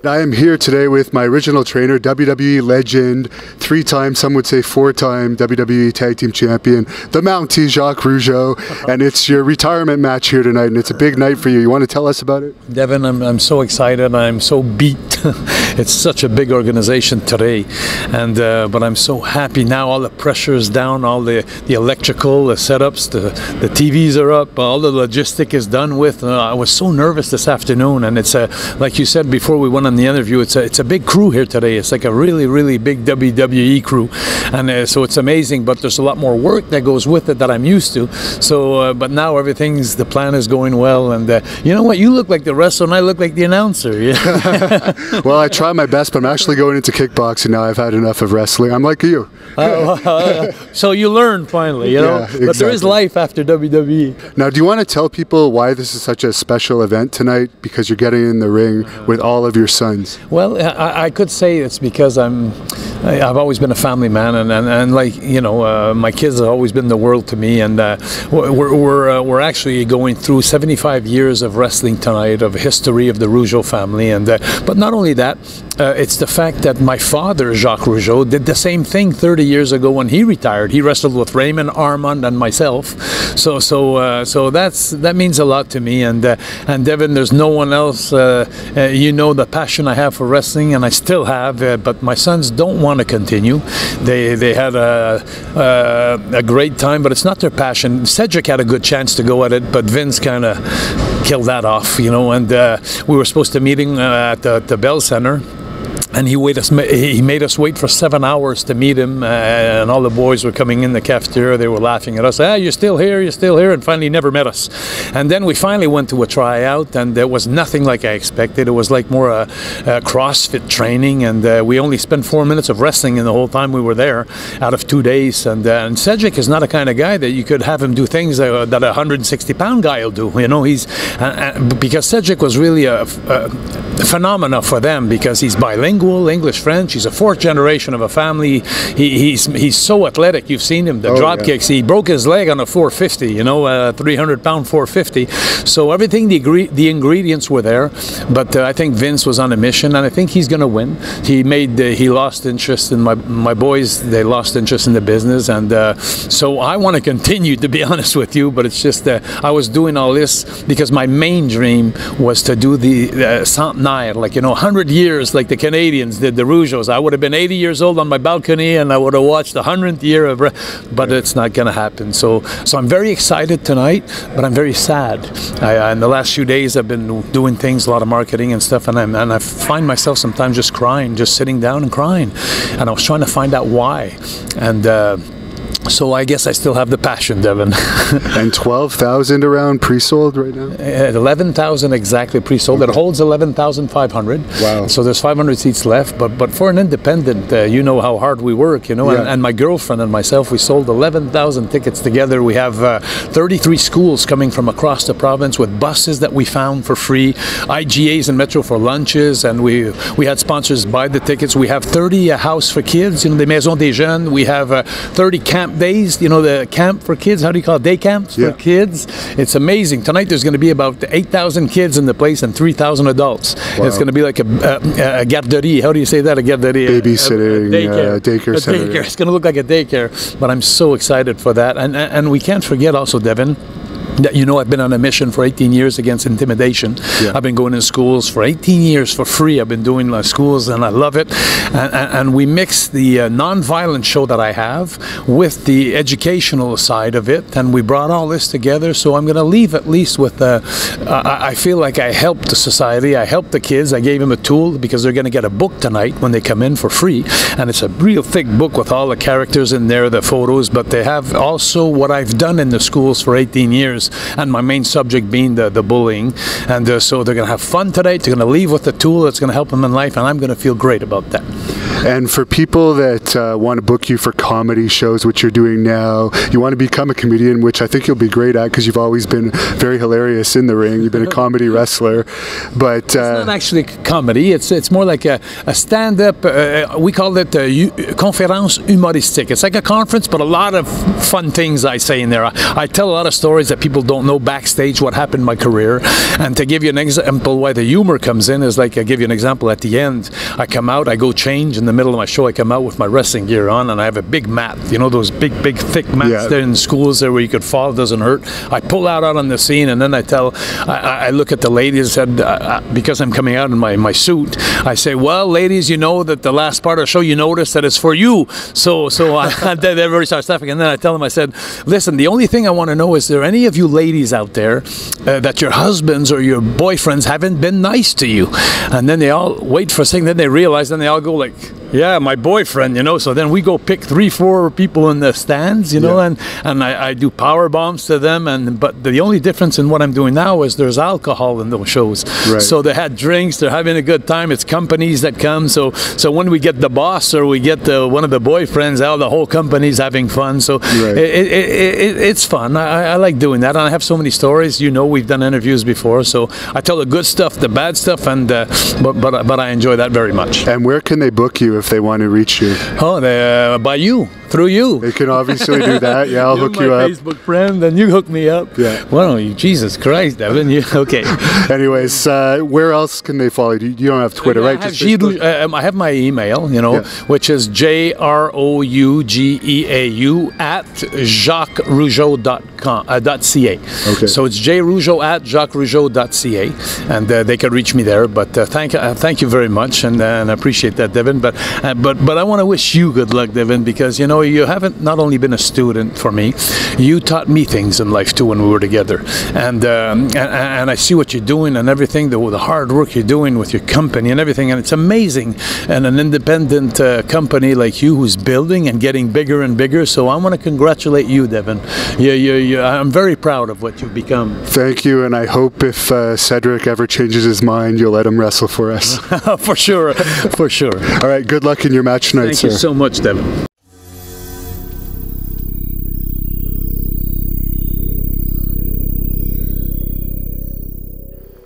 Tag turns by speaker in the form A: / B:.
A: I am here today with my original trainer, WWE legend, 3-time, some would say 4-time WWE Tag Team Champion, the Mountie, Jacques Rougeau, and it's your retirement match here tonight, and it's a big night for you. You want to tell us about it?
B: Devin, I'm so excited. I'm so beat. It's such a big organization today, and but I'm so happy now. All the pressure is down, all the electrical, the setups, the TVs are up, all the logistic is done with. I was so nervous this afternoon, and it's like you said before we went on the interview, it's a big crew here today. It's like a really big WWE crew, and so it's amazing. But there's a lot more work that goes with it that I'm used to. So, but now the plan is going well, and you know what? You look like the wrestler, and I look like the announcer. Yeah.
A: Well, I try my best, but I'm actually going into kickboxing now. I've had enough of wrestling. I'm like you.
B: So you learn finally, you know. Yeah, exactly. But there is life after WWE.
A: Now, do you want to tell people why this is such a special event tonight? Because you're getting in the ring with all of your sons.
B: Well, I could say it's because I've always been a family man, and like, you know, my kids have always been the world to me, and we're actually going through 75 years of wrestling tonight, of history of the Rougeau family, and but not only that, it's the fact that my father, Jacques Rougeau, did the same thing 30 years ago when he retired. He wrestled with Raymond, Armand, and myself. So that means a lot to me. And Devin, there's no one else. You know the passion I have for wrestling, and I still have. But my sons don't want to continue. They had a great time, but it's not their passion. Cedric had a good chance to go at it, but Vince kind of killed that off, you know. And we were supposed to meet at the Bell Center. And he made us wait for 7 hours to meet him, and all the boys were coming in the cafeteria. They were laughing at us. Ah, you're still here, you're still here, and finally he never met us. And then we finally went to a tryout, and there was nothing like I expected. It was like more a CrossFit training, and we only spent 4 minutes of wrestling in the whole time we were there, out of 2 days. And Cedric is not a kind of guy that you could have him do things that a 160-pound guy will do. You know, because Cedric was really a phenomena for them, because he's bilingual. English, French. He's a 4th generation of a family. He's so athletic. You've seen him. The drop kicks. He broke his leg on a 450. You know, 300-pound 450. So everything, the ingredients were there. But I think Vince was on a mission, and I think he's going to win. He lost interest in my boys. They lost interest in the business, and so I want to continue, to be honest with you. But it's just I was doing all this because my main dream was to do the centenaire, like, you know, 100 years, like the Canadians did the Rougeaus. I would have been 80 years old on my balcony, and I would have watched the 100th year of, but it's not going to happen. So I'm very excited tonight, but I'm very sad. In the last few days, I've been doing things, a lot of marketing and stuff, and I find myself sometimes just crying, just sitting down and crying. And I was trying to find out why. And so I guess I still have the passion, Devin.
A: And 12,000 around pre-sold right now?
B: 11,000 exactly pre-sold. It holds 11,500.
A: Wow.
B: So there's 500 seats left. But for an independent, you know how hard we work, you know. Yeah. And my girlfriend and myself, we sold 11,000 tickets together. We have 33 schools coming from across the province with buses that we found for free, IGAs and Metro for lunches, and we had sponsors buy the tickets. We have 30 house for kids, you know, the Maison des Jeunes. We have 30 camp days, you know, the camp for kids. How do you call it? Day camps for kids. It's amazing. Tonight there's going to be about 8,000 kids in the place and 3,000 adults. Wow. It's going to be like a garderie. How do you say that? A garderie.
A: Babysitting, daycare center.
B: Daycare. It's going to look like a daycare. But I'm so excited for that. And we can't forget also, Devin, that, you know, I've been on a mission for 18 years against intimidation. Yeah. I've been going in schools for 18 years for free. I've been doing schools, and I love it. And we mix the non-violent show that I have with the educational side of it, and we brought all this together. So I'm going to leave at least with I feel like I helped the society. I helped the kids. I gave them a tool, because they're going to get a book tonight when they come in for free. And it's a real thick book with all the characters in there, the photos, but they have also what I've done in the schools for 18 years. And my main subject being the bullying. And so they're going to have fun tonight. They're going to leave with a tool that's going to help them in life, and I'm going to feel great about that.
A: And for people that want to book you for comedy shows, which you're doing now, you want to become a comedian, which I think you'll be great at because you've always been very hilarious in the ring. You've been a comedy wrestler, but
B: it's not actually comedy. It's more like a stand-up. We call it conférence humoristique. It's like a conference, but a lot of fun things I say in there. I tell a lot of stories that people don't know backstage what happened in my career. And to give you an example why the humor comes in is like I give you an example at the end. I come out, I go change in the middle of my show. I come out with my wrestling gear on, and I have a big mat. You know those big, thick mats there in schools there where you could fall, it doesn't hurt. I pull out on the scene, and then I look at the ladies, and because I'm coming out in my suit, I say, well, ladies, you know that the last part of the show, you notice that it's for you. So then everybody starts laughing, and then I tell them, I said, listen, the only thing I want to know is there any of you ladies out there that your husbands or your boyfriends haven't been nice to you? And then they all wait for a second, then they realize, then they all go like, yeah, my boyfriend, you know. So then we go pick 3-4 people in the stands, you know, and I do power bombs to them. But the only difference in what I'm doing now is there's alcohol in those shows. Right. So they had drinks, they're having a good time. It's companies that come. So when we get the boss or we get one of the boyfriends out, the whole company's having fun. So it's fun. I like doing that. And I have so many stories. You know, we've done interviews before. So I tell the good stuff, the bad stuff, and but I enjoy that very much.
A: And where can they book you if they want to reach you?
B: Oh, by you, through you.
A: They can obviously do that. Yeah, I'll hook you up.
B: Facebook friend, and you hook me up.
A: Yeah.
B: Well, Jesus Christ, Devin. Okay.
A: Anyways, where else can they follow you? You don't have Twitter, right?
B: I have my email, you know, which is JROUGEAU at JacquesRougeau.ca. Okay. So it's jrougeau at JacquesRougeau.ca, and they can reach me there. But thank you very much, and I appreciate that, Devin. But I want to wish you good luck, Devin, because you know you haven't not only been a student for me, you taught me things in life too when we were together, and I see what you're doing and everything, the hard work you're doing with your company and everything, and it's amazing. And an independent company like you who's building and getting bigger and bigger. So I want to congratulate you, Devin. I'm very proud of what you've become.
A: Thank you, and I hope if Cedric ever changes his mind, you'll let him wrestle for us.
B: For sure, for sure.
A: All right, good luck in your match tonight, sir.
B: Thank you so much, Devin.